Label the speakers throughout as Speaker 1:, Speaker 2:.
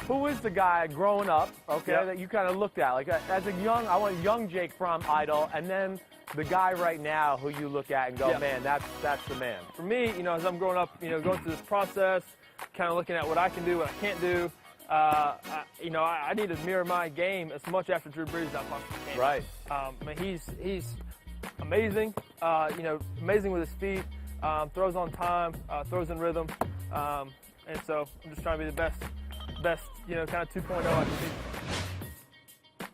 Speaker 1: who is the guy growing up, okay, that you kind of looked at? Like, as a young, I want a young Jake Fromm idol, and then the guy right now who you look at and go, man, that's the man.
Speaker 2: For me, you know, as I'm growing up, you know, going through this process, kind of looking at what I can do, what I can't do, I need to mirror my game as much after Drew Brees as I possibly can.
Speaker 1: Right.
Speaker 2: I mean, he's amazing, amazing with his feet, throws on time, throws in rhythm, and so I'm just trying to be the best, kind of 2.0 I can be.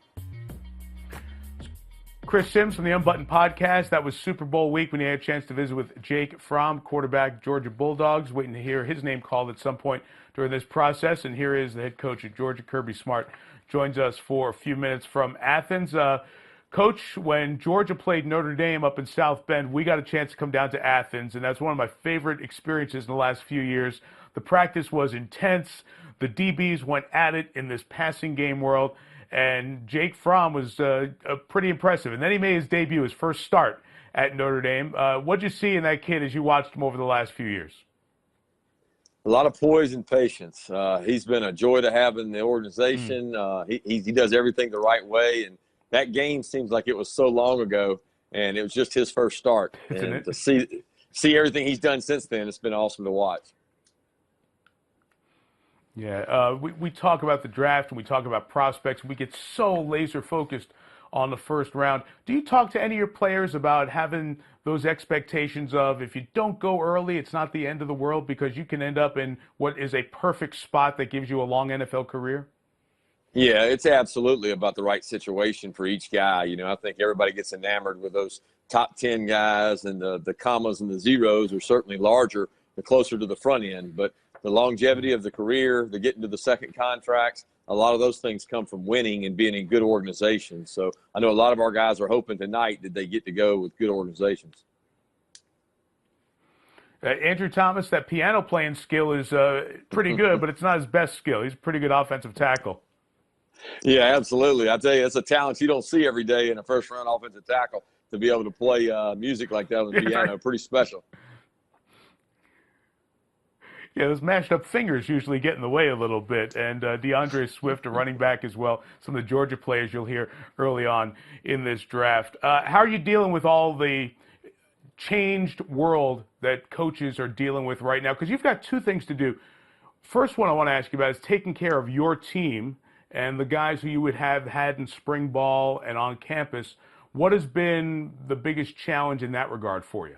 Speaker 3: Chris Sims from the Unbuttoned Podcast. That was Super Bowl week when he had a chance to visit with Jake Fromm, quarterback, Georgia Bulldogs. Waiting to hear his name called at some point during this process. And here is the head coach at Georgia, Kirby Smart, joins us for a few minutes from Athens. Coach, when Georgia played Notre Dame up in South Bend, we got a chance to come down to Athens, and that's one of my favorite experiences in the last few years. The practice was intense. The DBs went at it in this passing game world, and Jake Fromm was pretty impressive. And then he made his debut, his first start at Notre Dame. What'd you see in that kid as you watched him over the last few years?
Speaker 4: A lot of poise and patience. He's been a joy to have in the organization. He does everything the right way, and that game seems like it was so long ago, and it was just his first start. And to see everything he's done since then, it's been awesome to watch.
Speaker 3: Yeah, we talk about the draft and we talk about prospects. We get so laser focused on the first round. Do you talk to any of your players about having those expectations of if you don't go early, it's not the end of the world because you can end up in what is a perfect spot that gives you a long NFL career?
Speaker 4: Yeah, it's absolutely about the right situation for each guy. You know, I think everybody gets enamored with those top 10 guys, and the commas and the zeros are certainly larger the closer to the front end. But the longevity of the career, the getting to the second contracts, a lot of those things come from winning and being in good organizations. So I know a lot of our guys are hoping tonight that they get to go with good organizations.
Speaker 3: Andrew Thomas, that piano playing skill is pretty good, but it's not his best skill. He's a pretty good offensive tackle.
Speaker 4: Yeah, absolutely. I tell you, it's a talent you don't see every day in a first-round offensive tackle to be able to play music like that on the piano. Pretty special.
Speaker 3: Yeah, those mashed up fingers usually get in the way a little bit. And Deandre Swift, a running back as well, some of the Georgia players you'll hear early on in this draft. How are you dealing with all the changed world that coaches are dealing with right now? Because you've got two things to do. First one I want to ask you about is taking care of your team and the guys who you would have had in spring ball and on campus. What has been the biggest challenge in that regard for you?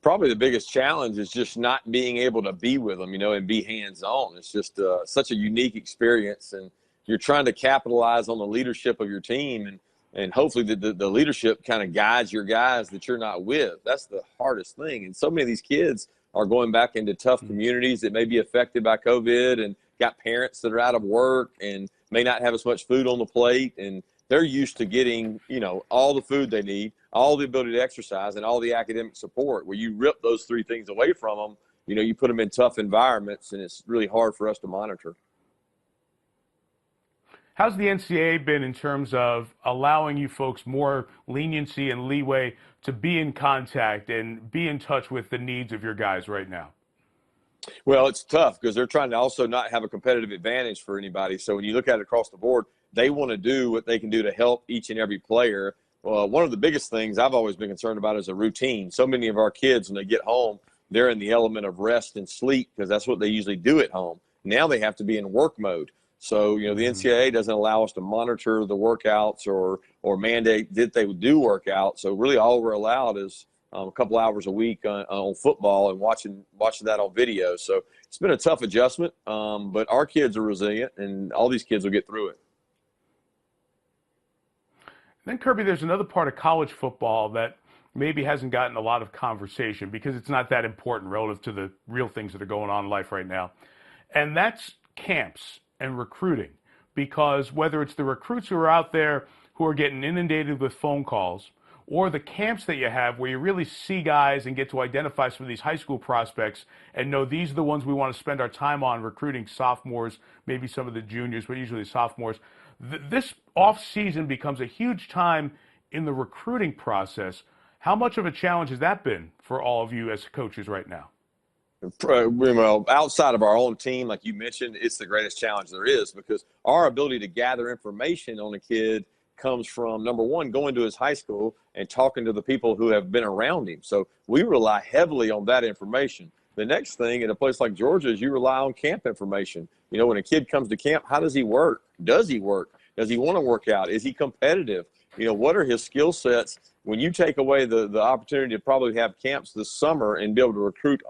Speaker 4: Probably the biggest challenge is just not being able to be with them, and be hands-on. It's just such a unique experience, and you're trying to capitalize on the leadership of your team, and hopefully the leadership kind of guides your guys that you're not with. That's the hardest thing. And so many of these kids are going back into tough communities that may be affected by COVID and got parents that are out of work and may not have as much food on the plate, and they're used to getting, all the food they need, all the ability to exercise, and all the academic support. Where you rip those three things away from them, you put them in tough environments, and it's really hard for us to monitor.
Speaker 3: How's the NCAA been in terms of allowing you folks more leniency and leeway to be in contact and be in touch with the needs of your guys right now?
Speaker 4: Well, it's tough because they're trying to also not have a competitive advantage for anybody. So when you look at it across the board, they want to do what they can do to help each and every player. One of the biggest things I've always been concerned about is a routine. So many of our kids, when they get home, they're in the element of rest and sleep because that's what they usually do at home. Now they have to be in work mode. So, the NCAA doesn't allow us to monitor the workouts or mandate that they would do workouts. So really all we're allowed is a couple hours a week on football and watching that on video. So it's been a tough adjustment, but our kids are resilient, and all these kids will get through it.
Speaker 3: Then, Kirby, there's another part of college football that maybe hasn't gotten a lot of conversation because it's not that important relative to the real things that are going on in life right now. And that's camps and recruiting, because whether it's the recruits who are out there who are getting inundated with phone calls or the camps that you have where you really see guys and get to identify some of these high school prospects and know these are the ones we want to spend our time on recruiting, sophomores, maybe some of the juniors, but usually sophomores. This off-season becomes a huge time in the recruiting process. How much of a challenge has that been for all of you as coaches right now?
Speaker 4: Well, outside of our own team, like you mentioned, it's the greatest challenge there is, because our ability to gather information on a kid comes from, number one, going to his high school and talking to the people who have been around him. So we rely heavily on that information. The next thing in a place like Georgia is you rely on camp information. You know, when a kid comes to camp, how does he work? Does he work? Does he want to work out? Is he competitive? You know, what are his skill sets? When you take away the opportunity to probably have camps this summer and be able to recruit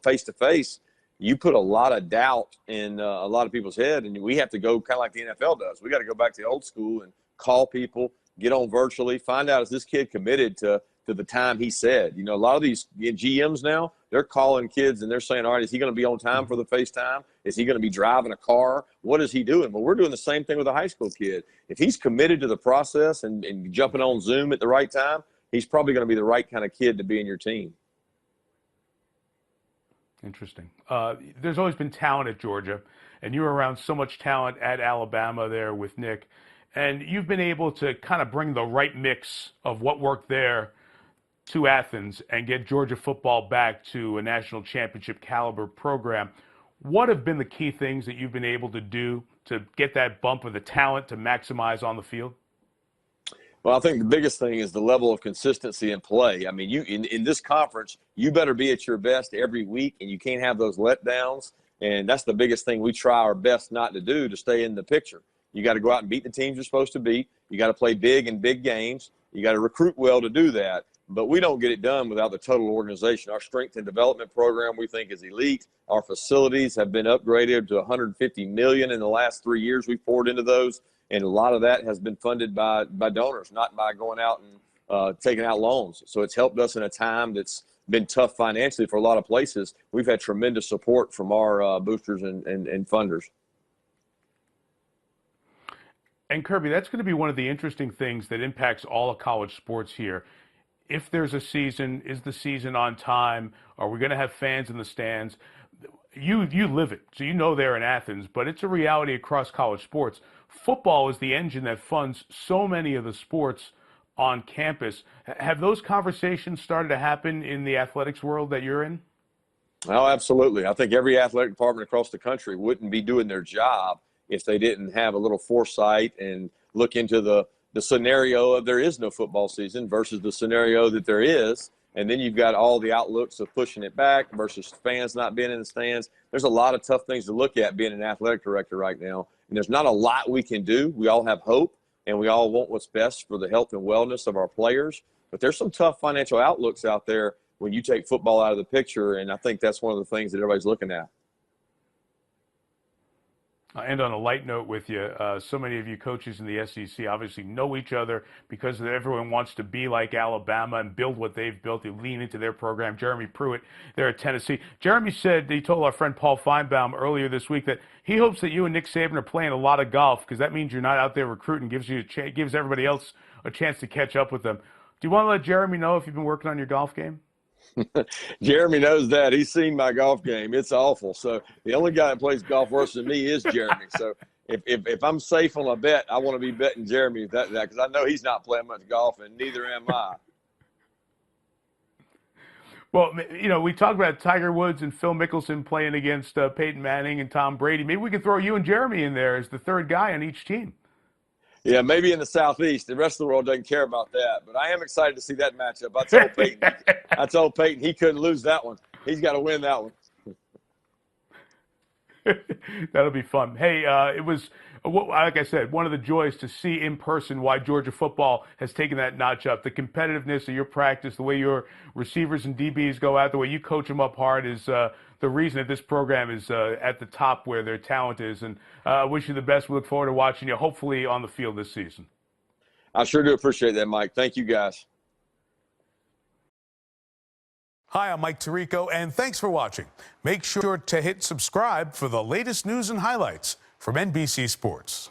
Speaker 4: face-to-face, you put a lot of doubt in a lot of people's head, and we have to go kind of like the NFL does. We got to go back to the old school and call people, get on virtually, find out, is this kid committed to the time he said. You know, a lot of these GMs now, they're calling kids and they're saying, all right, is he going to be on time for the FaceTime? Is he going to be driving a car? What is he doing? Well, we're doing the same thing with a high school kid. If he's committed to the process and jumping on Zoom at the right time, he's probably going to be the right kind of kid to be in your team.
Speaker 3: Interesting. There's always been talent at Georgia, and you were around so much talent at Alabama there with Nick, and you've been able to kind of bring the right mix of what worked there to Athens and get Georgia football back to a national championship caliber program. What have been the key things that you've been able to do to get that bump of the talent to maximize on the field?
Speaker 4: Well, I think the biggest thing is the level of consistency in play. I mean, you in this conference, you better be at your best every week, and you can't have those letdowns. And that's the biggest thing we try our best not to do to stay in the picture. You got to go out and beat the teams you're supposed to beat. You got to play big in big games. You got to recruit well to do that. But we don't get it done without the total organization. Our strength and development program, we think, is elite. Our facilities have been upgraded to $150 million in the last 3 years. We poured into those, and a lot of that has been funded by donors, not by going out and taking out loans. So it's helped us in a time that's been tough financially for a lot of places. We've had tremendous support from our boosters and funders.
Speaker 3: And Kirby, that's going to be one of the interesting things that impacts all of college sports here. If there's a season, is the season on time? Are we going to have fans in the stands? You live it, so you know they're in Athens, but it's a reality across college sports. Football is the engine that funds so many of the sports on campus. Have those conversations started to happen in the athletics world that you're in?
Speaker 4: Oh, absolutely. I think every athletic department across the country wouldn't be doing their job if they didn't have a little foresight and look into the scenario of there is no football season versus the scenario that there is. And then you've got all the outlooks of pushing it back versus fans not being in the stands. There's a lot of tough things to look at being an athletic director right now. And there's not a lot we can do. We all have hope, and we all want what's best for the health and wellness of our players. But there's some tough financial outlooks out there when you take football out of the picture, and I think that's one of the things that everybody's looking at.
Speaker 3: I'll end on a light note with you. So many of you coaches in the SEC obviously know each other because everyone wants to be like Alabama and build what they've built. They lean into their program. Jeremy Pruitt there at Tennessee. Jeremy said, he told our friend Paul Feinbaum earlier this week that he hopes that you and Nick Saban are playing a lot of golf because that means you're not out there recruiting, gives everybody else a chance to catch up with them. Do you want to let Jeremy know if you've been working on your golf game?
Speaker 4: Jeremy knows that. He's seen my golf game. It's awful. So the only guy that plays golf worse than me is Jeremy. So if I'm safe on a bet, I want to be betting Jeremy that because I know he's not playing much golf, and neither am I.
Speaker 3: Well, you know, we talked about Tiger Woods and Phil Mickelson playing against Peyton Manning and Tom Brady. Maybe we could throw you and Jeremy in there as the third guy on each team.
Speaker 4: Yeah, maybe in the Southeast. The rest of the world doesn't care about that. But I am excited to see that matchup. I told Peyton he couldn't lose that one. He's got to win that one.
Speaker 3: That'll be fun. Hey, it was, like I said, one of the joys to see in person why Georgia football has taken that notch up. The competitiveness of your practice, the way your receivers and DBs go out, the way you coach them up hard is the reason that this program is at the top where their talent is. And I wish you the best. We look forward to watching you, hopefully, on the field this season.
Speaker 4: I sure do appreciate that, Mike. Thank you, guys.
Speaker 5: Hi, I'm Mike Tirico, and thanks for watching. Make sure to hit subscribe for the latest news and highlights from NBC Sports.